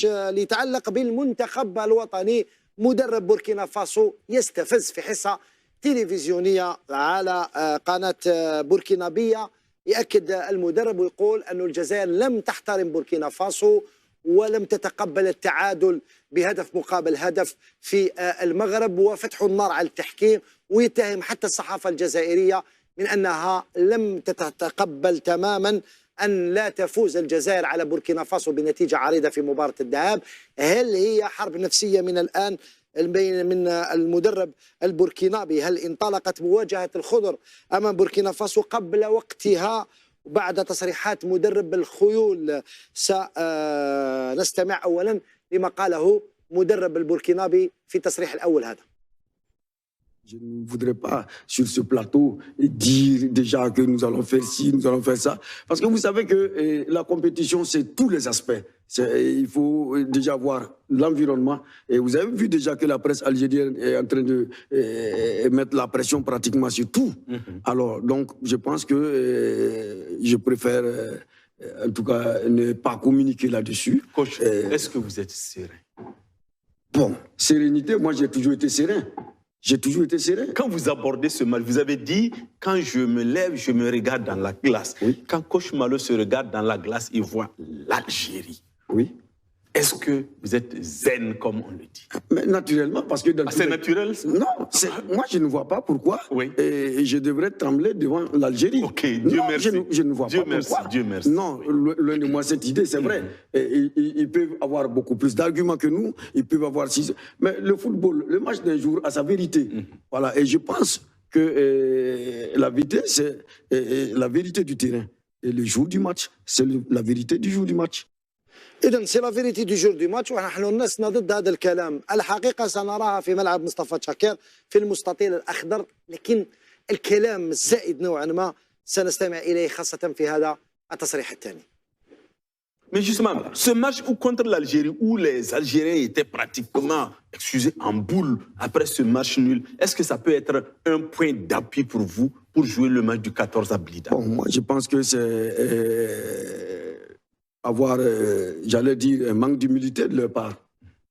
الماتش اللي يتعلق بالمنتخب الوطني. مدرب بوركينا فاسو يستفز في حصة تلفزيونية على قناة بوركينابية. يأكد المدرب ويقول أن الجزائر لم تحترم بوركينا فاسو ولم تتقبل التعادل بهدف مقابل هدف في المغرب، وفتح النار على التحكيم، ويتهم حتى الصحافة الجزائرية من أنها لم تتقبل تماما أن لا تفوز الجزائر على بوركينا فاسو بنتيجة عريضة في مباراة الذهاب. هل هي حرب نفسية من الآن من المدرب البوركينابي؟ هل انطلقت مواجهة الخضر أمام بوركينا فاسو قبل وقتها بعد تصريحات مدرب الخيول؟ سنستمع أولا لما قاله مدرب البوركينابي في التصريح الأول هذا. Je ne voudrais pas, sur ce plateau, dire déjà que nous allons faire ci, nous allons faire ça. Parce que vous savez que la compétition, c'est tous les aspects. Il faut déjà voir l'environnement. Et vous avez vu déjà que la presse algérienne est en train de mettre la pression pratiquement sur tout. Alors, donc, je pense que je préfère, en tout cas, ne pas communiquer là-dessus. Coach, est-ce que vous êtes serein? Bon, sérénité, moi, j'ai toujours été serein. J'ai toujours été serein. Quand vous abordez ce match, vous avez dit, quand je me lève, je me regarde dans la glace. Oui. Quand Coach Malo se regarde dans la glace, il voit l'Algérie. Oui. Est-ce que vous êtes zen, comme on le dit? Mais naturellement, parce que... c'est naturel ça? Non, moi je ne vois pas pourquoi je devrais trembler devant l'Algérie. Ok, Dieu merci. Je ne vois pas pourquoi. Dieu merci. Non, loin de moi cette idée, c'est vrai. Ils peuvent avoir beaucoup plus d'arguments que nous, ils peuvent avoir... Mais le football, le match d'un jour a sa vérité. Voilà, et je pense que la vérité, c'est la vérité du terrain. Et le jour du match, c'est la vérité du jour du match. إذن سي لا فيريتي دو جور دو ماتش، ونحن لسنا ضد هذا الكلام. الحقيقة سنراها في ملعب مصطفى شاكر في المستطيل الأخضر، لكن الكلام الزائد نوعا ما سنستمع إليه خاصة في هذا التصريح الثاني. Mais justement, ce match contre l'Algérie, où les Algériens étaient pratiquement, excusez, en boule après ce match nul, est-ce que ça peut être un point d'appui pour vous pour jouer le match du 14 à Blida? Bon, moi je pense que c'est avoir, j'allais dire, un manque d'humilité de leur part.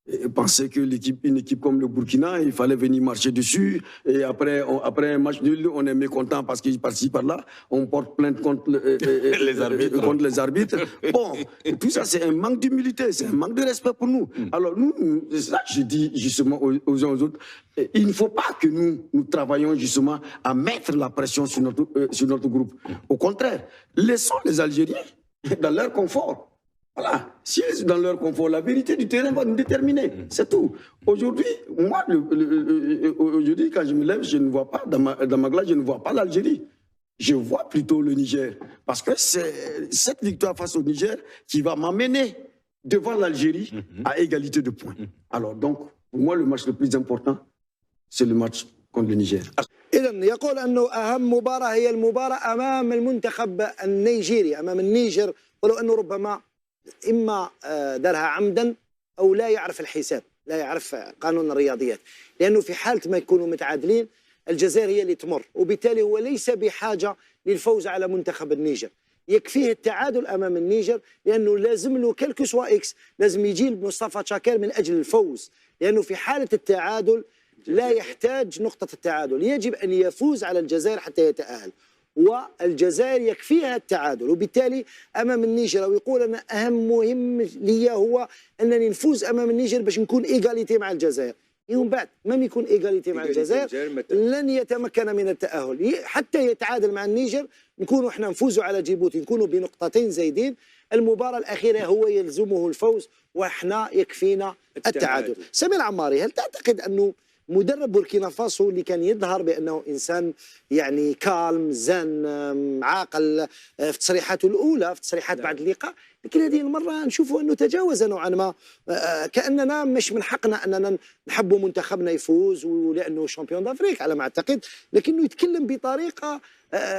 Et penser que une équipe comme le Burkina, il fallait venir marcher dessus. Et après un match nul, on est mécontent parce qu'il par-ci, par-là. On porte plainte contre les arbitres. Bon, tout ça, c'est un manque d'humilité, c'est un manque de respect pour nous. Alors nous, c'est ça que je dis justement aux uns aux autres. Il ne faut pas que nous travaillions justement à mettre la pression sur notre groupe. Au contraire, laissons les Algériens dans leur confort. Voilà, si dans leur confort, la vérité du terrain va nous déterminer, c'est tout. Aujourd'hui, moi, aujourd'hui, quand je me lève, je ne vois pas, dans ma glace, je ne vois pas l'Algérie. Je vois plutôt le Niger. Parce que c'est cette victoire face au Niger qui va m'amener devant l'Algérie à égalité de points. Alors donc, pour moi, le match le plus important, c'est le match contre le Niger. إذن يقول أنه أهم مباراة هي المباراة أمام المنتخب النيجيري، أمام النيجر، ولو أنه ربما إما دارها عمدا أو لا يعرف الحساب، لا يعرف قانون الرياضيات، لأنه في حالة ما يكونوا متعادلين الجزائر هي اللي تمر، وبالتالي هو ليس بحاجة للفوز على منتخب النيجر، يكفيه التعادل أمام النيجر، لأنه لازم له كلكو سوا إكس، لازم يجي مصطفى شاكر من أجل الفوز، لأنه في حالة التعادل لا يحتاج نقطة التعادل، يجب أن يفوز على الجزائر حتى يتأهل، والجزائر يكفيها التعادل، وبالتالي أمام النيجر ويقول أن أهم مهم لي هو أنني نفوز أمام النيجر باش نكون إيغاليتي مع الجزائر. يوم بعد ما يكون إيغاليتي مع الجزائر لن يتمكن من التأهل، حتى يتعادل مع النيجر نكونوا احنا نفوزوا على جيبوتي، نكونوا بنقطتين زايدين. المباراة الأخيرة هو يلزمه الفوز وإحنا يكفينا التعادل. سمير العماري، هل تعتقد أنه مدرب بوركينا فاسو اللي كان يظهر بأنه إنسان يعني كالم زن عاقل في تصريحاته الأولى، في تصريحات بعد اللقاء، لكن هذه المرة نشوفه أنه تجاوز نوعا ما، كأننا مش من حقنا أننا نحبوا منتخبنا يفوز ولأنه شامبيون دافريك على ما أعتقد، لكنه يتكلم بطريقة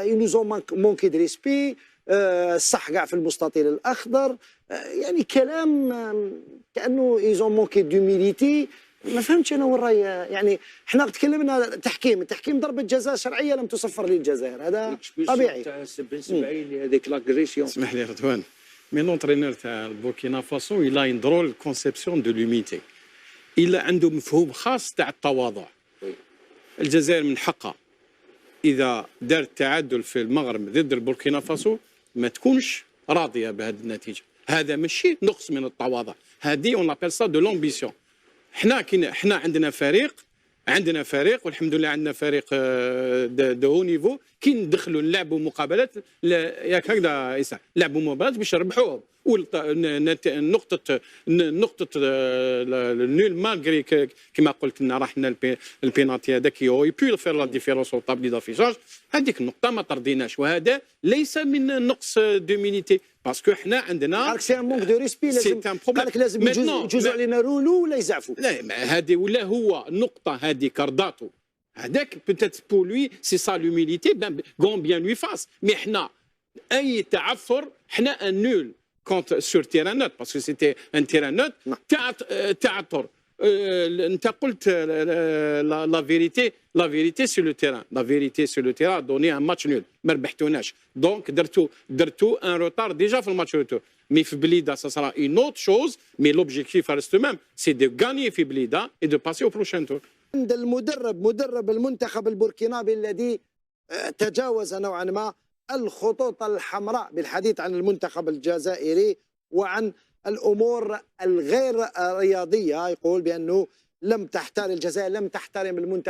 ينوزون مونكي دو ريسبي، الصح كاع في المستطيل الأخضر، يعني كلام كأنه يزون مونكي دوميليتي. ما فهمتش انا وين راي، يعني احنا تكلمنا التحكيم ضربه جزاء شرعيه لم تصفر للجزائر، هذا طبيعي. تاع 70 هذيك لاغريسيون. اسمح لي رضوان، مي لونترينور تاع البوركينا فاسو إلا اون درول كونسيبسيون دو لوميتي، إلا عنده مفهوم خاص تاع التواضع. الجزائر من حقها إذا دارت تعادل في المغرب ضد البوركينا فاسو ما تكونش راضية بهذه النتيجة. هذا ماشي نقص من التواضع، هذه اون ابل سا دو لومبيسيون. حنا عندنا فريق والحمد لله عندنا فريق دو هو نيفو كي ندخلوا نلعبوا مقابلات ياك هكذا يسع نلعبوا مقابلات باش نربحوهم. نقطة النول مالغري كما قلت لنا راحنا البينالتي هذاك يو بي فير لا ديفيرونس او طابلي دافيشاج، هذيك النقطة ما ترضيناش، وهذا ليس من نقص دومينيتي باسكو حنا عندنا سي ان مونك دو ريسبي. لازم قال لك لازم يجوزوا علينا رولو ولا يزعفوا. لا هذه ولا هو النقطة هذه كارداتو هذاك بوتيت بور لوي سي سا لوميليتي كون بيان لوي فاس. مي حنا اي تعثر حنا ان نول كونت سور تيران نوت باسكو سيتي ان تيران نوت تعثر. انت قلت لا فيريتي سو لو تيران، لا فيريتي سو لو تيران دوني ان ماتش نول ما ربحتوناش، دونك درتو ان روتار ديجا في الماتش روتور. مي في بليده سا سرا اون اوت شوز، مي لوبجيكتيف ريست ميم سي دو غاني في بليده اي دو باسي او بروشان تور. عند مدرب المنتخب البوركينابي الذي تجاوز نوعا ما الخطوط الحمراء بالحديث عن المنتخب الجزائري وعن الأمور الغير رياضية، يقول بأنه الجزائر لم تحترم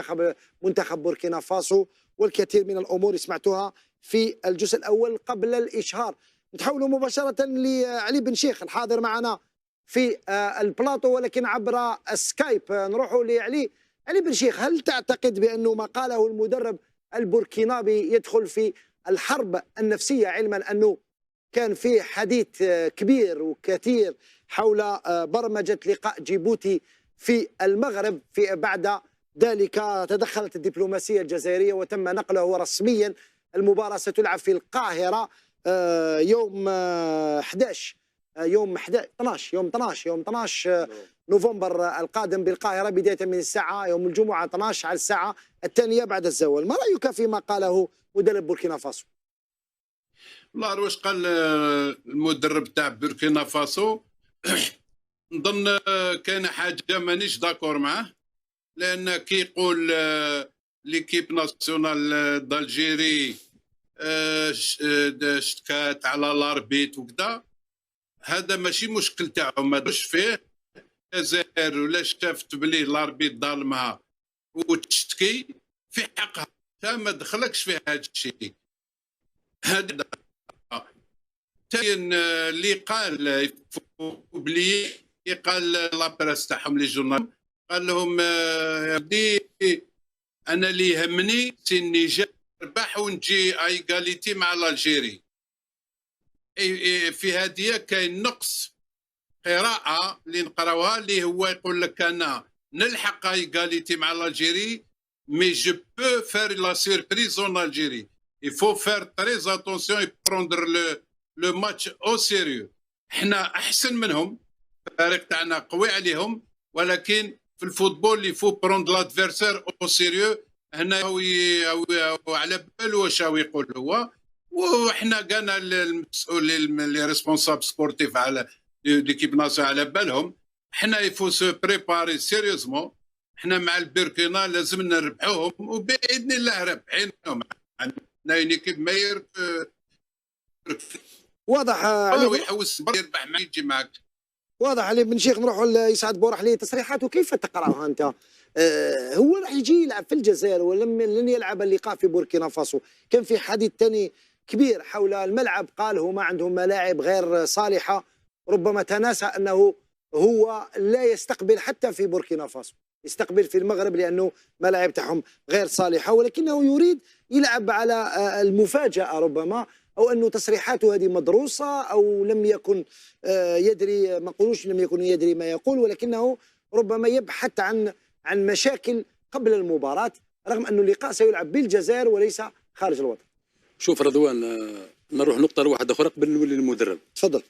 منتخب بوركينا فاسو، والكثير من الأمور سمعتها في الجزء الأول قبل الإشهار. نتحول مباشرة لعلي بن شيخ الحاضر معنا في البلاطو ولكن عبر سكايب. نروح لعلي. علي بن شيخ، هل تعتقد بأنه ما قاله المدرب البوركينابي يدخل في الحرب النفسية، علما أنه كان في حديث كبير وكثير حول برمجة لقاء جيبوتي في المغرب، بعد ذلك تدخلت الدبلوماسية الجزائرية وتم نقله رسميا. المباراة ستلعب في القاهرة يوم 12 نوفمبر القادم بالقاهرة، بداية من الساعة يوم الجمعة 12 على الساعة 2 بعد الزوال. ما رأيك فيما قاله مدرب بوركينا فاسو؟ والله واش قال المدرب تاع بوركينا فاسو نظن كاين حاجه مانيش داكور معاه، لان كي يقول ليكيب ناسيونال دالجيري اشتكات على لاربيت وكذا، هذا ماشي مشكل تاعهم، ما درش فيه الجزائر ولا شافت بلي لاربيت ظالمها وتشتكي في حقها، ما دخلكش في هذا الشيء. هذا تاين اللي قال بلي قال لابريس تاعهم لي جورنال، قال لهم انا اللي يهمني سي النيجر ربح ونجي ايغاليتي مع الجيري. في هذه كاين نقص قراءه اللي نقراوها اللي هو يقول لك انا نلحق ايغاليتي مع الجيري مي جو بو فير لا سيربريز اون الجيري. Il faut faire très attention et prendre le match au sérieux. احنا احسن منهم، الفريق تاعنا قوي عليهم، ولكن في الفوتبول il faut prendre l'adversaire au sérieux. هنا على باله واش يقول هو، وحنا قالنا المسؤولين اللي ريسبونسابل سبورتيف على ليكيب ناسيونال على بالهم. احنا il faut se préparer sérieusement. احنا مع البوركينا لازم نربحوهم وباذن الله ربحينهم. une équipe meilleure que واضح يحوس يربح ما يجي معك. واضح علي بن شيخ. نروحوا ليسعد بورحلي، تصريحاته كيف تقراها انت؟ هو راح يجي يلعب في الجزائر ولن يلعب اللقاء في بوركينا فاسو. كان في حديث ثاني كبير حول الملعب، قال هما عندهم ملاعب غير صالحه، ربما تناسى انه هو لا يستقبل حتى في بوركينا فاسو، يستقبل في المغرب لانه ملاعب تاعهم غير صالحه، ولكنه يريد يلعب على المفاجاه ربما، او انه تصريحاته هذه مدروسه او لم يكن يدري، ما نقولوش لم يكن يدري ما يقول، ولكنه ربما يبحث عن مشاكل قبل المباراه، رغم انه اللقاء سيلعب بالجزائر وليس خارج الوطن. شوف رضوان، نروح نقطه واحده اخرى قبل نولي للمدرب. تفضل.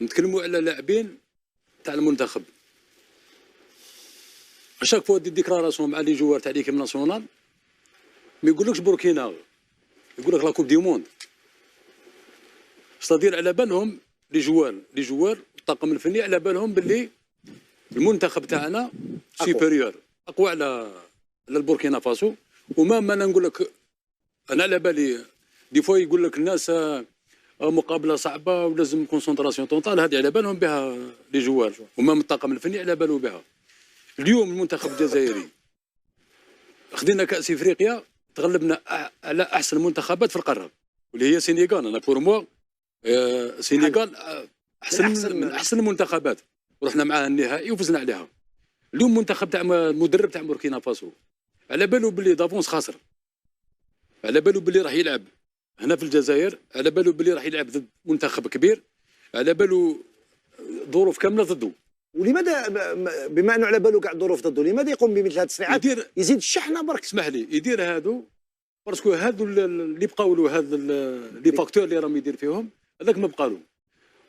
نتكلموا على لاعبين تاع المنتخب. اشاك فوا دي ديكلاراسيون مع لي جوار تاع ليكيب ناسيونال ما يقولكش بوركينا، يقول لك لا كوب دي موند. ستادير على بالهم لي جوار الطاقم الفني على بالهم باللي المنتخب تاعنا سوبيريور اقوى على البوركينا فاسو. وما انا نقول لك انا على بالي دي فوا يقول لك الناس مقابله صعبه ولازم كونسونطراسيون طونطال، هذه على بالهم بها لي جوار وما من الطاقم الفني على باله بها. اليوم المنتخب الجزائري خدينا كاس افريقيا، تغلبنا على احسن المنتخبات في القاره واللي هي سينيغال. انا بور موا سينيغال احسن من احسن المنتخبات، ورحنا معاها النهائي وفزنا عليها. اليوم منتخب تاع المدرب تاع بوركينا فاسو على بالو باللي دافونس خاسر، على بالو باللي راح يلعب هنا في الجزائر، على بالو باللي راح يلعب ضد منتخب كبير، على بالو ظروف كامله ضده. ولماذا بما انه على باله كاع الظروف ضده لماذا يقوم بمثل هذه التصريحات؟ يزيد الشحنه برك. اسمح لي يدير هادو باسكو هادو اللي بقاو له هذا لي فاكتور اللي راهم يدير فيهم هذاك ما بقى له،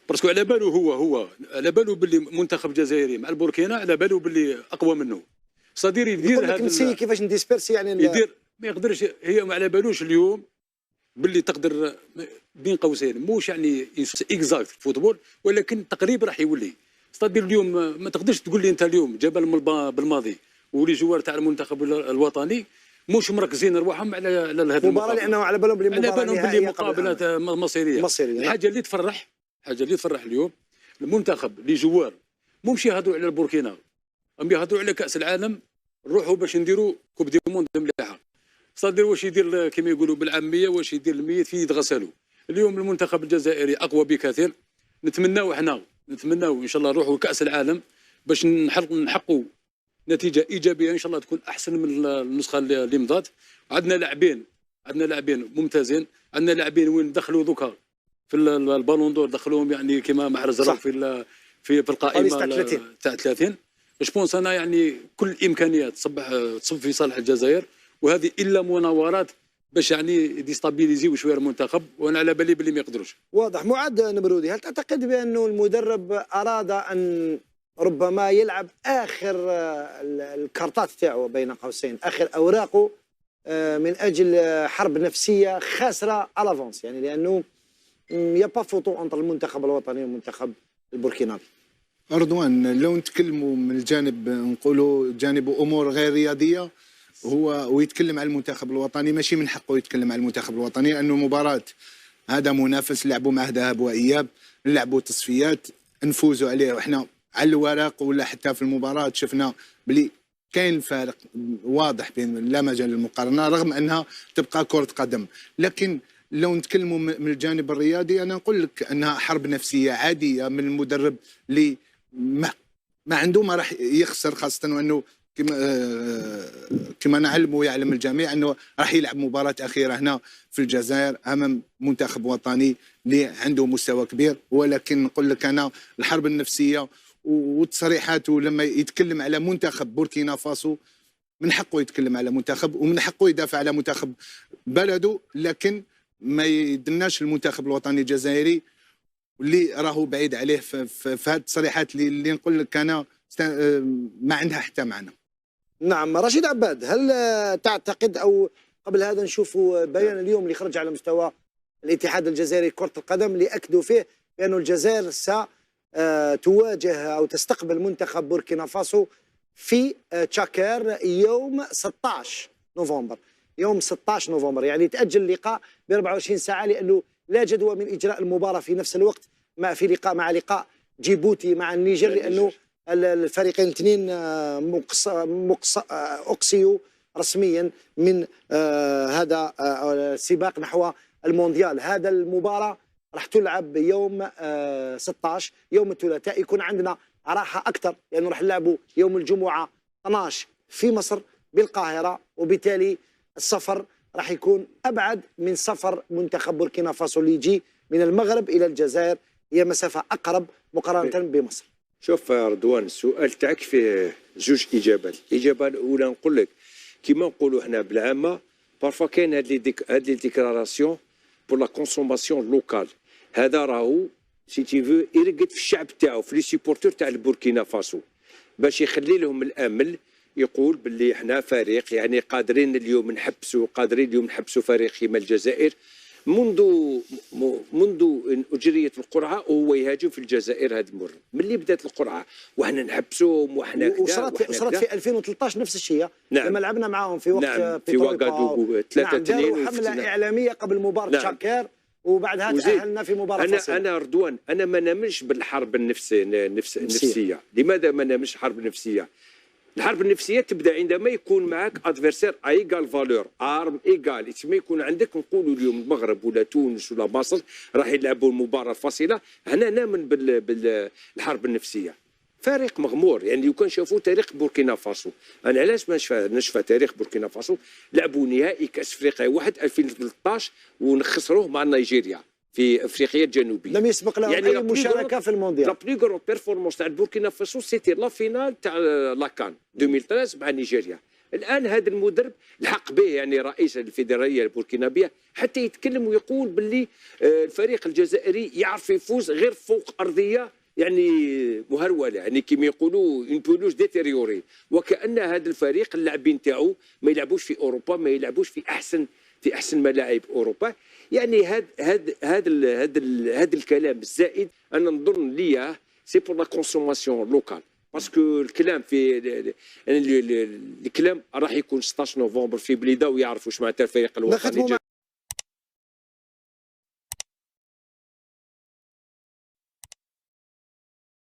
باسكو على باله هو على باله باللي منتخب جزائري مع البوركينا على باله باللي اقوى منه. صدير يدير هذا نسي كيفاش نديسبيرسي يعني يدير ما يقدرش. هي ما على بالوش اليوم باللي تقدر بين قوسين موش يعني اكزاكت في الفوتبول، ولكن تقريبا راح يولي. صدير اليوم ما تقدرش تقول لي انت اليوم جبل بالماضي ولي جوار تاع المنتخب الوطني موش مركزين رواحهم على هذه المباراه لانه على بالهم باللي مقابله مصيريه. الحاجه اللي تفرح اليوم المنتخب لي جوار مش يهضروا على البوركينا، هم يهضروا على كاس العالم، نروحوا باش نديروا كوب دي موند مليحه. صدر واش يدير كما يقولوا بالعاميه، واش يدير الميت في يد غسلو. اليوم المنتخب الجزائري اقوى بكثير. نتمناو ان شاء الله نروحوا كاس العالم باش نحققوا نتيجه ايجابيه ان شاء الله تكون احسن من النسخه اللي مضات. عندنا لاعبين ممتازين، عندنا لاعبين وين دخلوا دوكا في البالون دور دخلوهم يعني كما محرز راه في القائمه تاع 30. جوبونس انا يعني كل الامكانيات تصب في صالح الجزائر، وهذه الا مناورات باش يعني ديستابيليزيو شويه المنتخب، وانا على بالي باللي ما يقدروش. واضح. معاد نمرودي، هل تعتقد بانه المدرب اراد ان ربما يلعب اخر الكارتات تاعو بين قوسين، اخر اوراقه من اجل حرب نفسيه خاسره الافونس، يعني لانه يا با فوتو انتر المنتخب الوطني والمنتخب البوركينابي؟ رضوان، لو نتكلموا من الجانب نقولوا جانب امور غير رياضيه، هو ويتكلم على المنتخب الوطني ماشي من حقه يتكلم على المنتخب الوطني، لانه مباراه هذا منافس لعبوا معه ذهاب واياب، نلعبوا تصفيات نفوزوا عليه، وحنا على الورق ولا حتى في المباراه شفنا بلي كاين فارق واضح بين لا مجال للمقارنه، رغم انها تبقى كره قدم. لكن لو نتكلموا من الجانب الرياضي انا نقول لك انها حرب نفسيه عاديه من المدرب اللي ما عنده ما راح يخسر، خاصه وانه كما نعلم ويعلم الجميع انه راح يلعب مباراه اخيره هنا في الجزائر امام منتخب وطني اللي عنده مستوى كبير. ولكن نقول لك انا الحرب النفسيه وتصريحاته لما يتكلم على منتخب بوركينا فاسو، من حقه يتكلم على منتخب ومن حقه يدافع على منتخب بلده، لكن ما يدناش المنتخب الوطني الجزائري واللي راهو بعيد عليه في هذه التصريحات اللي نقول لك انا ما عندها حتى معنى. نعم. رشيد عباد، هل تعتقد او قبل هذا نشوفوا بيان اليوم اللي خرج على مستوى الاتحاد الجزائري لكرة القدم اللي اكدوا فيه بأن الجزائر ستواجه او تستقبل منتخب بوركينا فاسو في تشاكير يوم 16 نوفمبر. يوم 16 نوفمبر يعني تأجل اللقاء ب 24 ساعة، لأنه لا جدوى من إجراء المباراة في نفس الوقت في لقاء مع لقاء جيبوتي مع النيجر، لأنه الفريقين الاثنين أقصيوا رسميا من هذا السباق نحو المونديال. هذا المباراة راح تلعب يوم 16 يوم الثلاثاء، يكون عندنا راحة أكثر لأنه راح نلعبوا يوم الجمعة 12 في مصر بالقاهرة، وبالتالي السفر راح يكون أبعد من سفر منتخب بوركينا فاسو اللي يجي من المغرب إلى الجزائر، هي مسافة أقرب مقارنة بمصر. شوف رضوان، السؤال تاعك فيه زوج إجابات. الإجابة الأولى نقول لك كيما نقولوا حنا بالعامة بارفوا كاين هاد لي ديكلاراسيون بور لا كونسوماسيون لوكال، هذا راهو سي تي فو يرقد في الشعب تاعو في لي سيبورتور تاع البوركينا فاسو باش يخلي لهم الامل، يقول باللي احنا فريق يعني قادرين اليوم نحبسوا فريق كيما الجزائر منذ ان اجريت القرعه وهو يهاجم في الجزائر هذا المره. ملي بدات القرعه وحنا نحبسوهم وحنا كذا وصارت في 2013 نفس الشيء. نعم. لما لعبنا معاهم في وقت نعم. في وغادوغو 3-2 داروا حمله اعلاميه قبل مباراه نعم. شاكير، وبعدها تاهلنا في مباراه فاصله. انا رضوان، انا ما نامنش بالحرب النفسيه. لماذا ما نامنش الحرب النفسيه؟ الحرب النفسيه تبدا عندما يكون معك ادفيرسير ايغال فالور، ارم ايغال، تسمى يكون عندك نقولوا اليوم المغرب ولا تونس ولا مصر راح يلعبوا المباراه الفاصله. هنا نامن بالحرب النفسيه. فريق مغمور، يعني لو كان شافوا تاريخ بوركينا فاسو، انا علاش ما نشفى تاريخ بوركينا فاسو؟ لعبوا نهائي كاس افريقيا 2013 ونخسروه مع نيجيريا في افريقيا الجنوبيه. لم يسبق لهم يعني اي مشاركه في المونديال. لا بلي غرو بيرفورمانس تاع بوركينا فاسو سيتي لا فينال تاع لاكان 2013 مع نيجيريا. الان هذا المدرب الحق به يعني رئيس الفيدراليه البوركينابيه حتى يتكلم ويقول باللي الفريق الجزائري يعرف يفوز غير فوق ارضيه يعني مهروله، يعني كما يقولوا اون بولوج ديتيريوري، وكان هذا الفريق اللاعبين تاعو ما يلعبوش في اوروبا، ما يلعبوش في احسن ملاعب اوروبا. يعني هذا الكلام الزائد انا نظن ليا سي بور لا كونسوماسيون لوكال، باسكو الكلام في الكلام راح يكون 16 نوفمبر في بليده ويعرفوا واش معناتها الفريق الوطني.